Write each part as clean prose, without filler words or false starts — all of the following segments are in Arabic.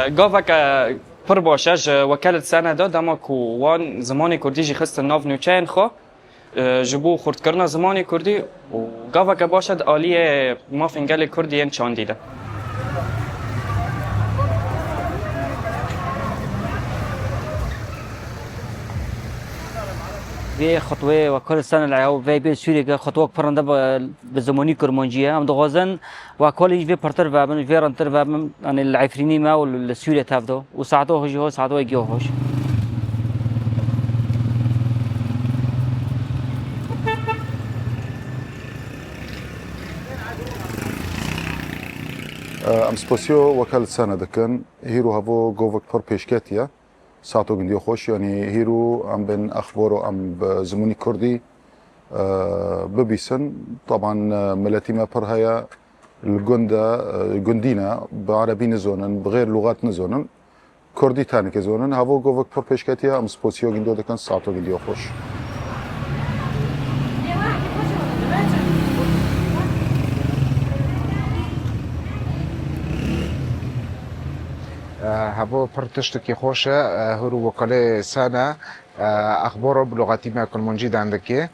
گاوک پر باشه وکالت سنه داد اما کوان زمانی کردی جی خست ناف نوچین خو جبو خورد کردن زمانی کردی و گاوک باشد عالیه ما فنگل کردی این چان دیده. في خطوة وكل سنة العيو في بين سوريا خطوة فرندا بزماني كرمانجية هم دغازن وكل يجي في برتر فابن في رنتر فابن عن العفريني ما والسوريا تابدو وساعته هجي هو ساعته يجي هوش. ام سپاسیو وکالت سنه دکن هیرو هفو گووک پر پیشکتیه ساعتو گندی خوش يعني هيرو ام بين اخباره ام بزموني كردي ببيسن طبعا ملاتي ما بر هيا الجندينا بعربي نزونن بغير لغات نزونن كردي تاني كزونن هافو جوفك بر بيشكاتيا ام سبوسيو جندو دكان ساعتو جندي خوش هبو پرتشتکی خوشه هرو وکاله سنه اخباره بلغتی ما کل منجید عندك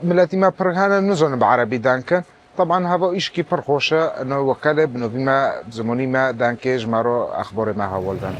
ملاتي ما برهانا نزون بعربي دانكن طبعا هبو ايش كي پر خوشه انه وكاله بنو بما زماني ما دانكي جمارو اخبار ما هولدن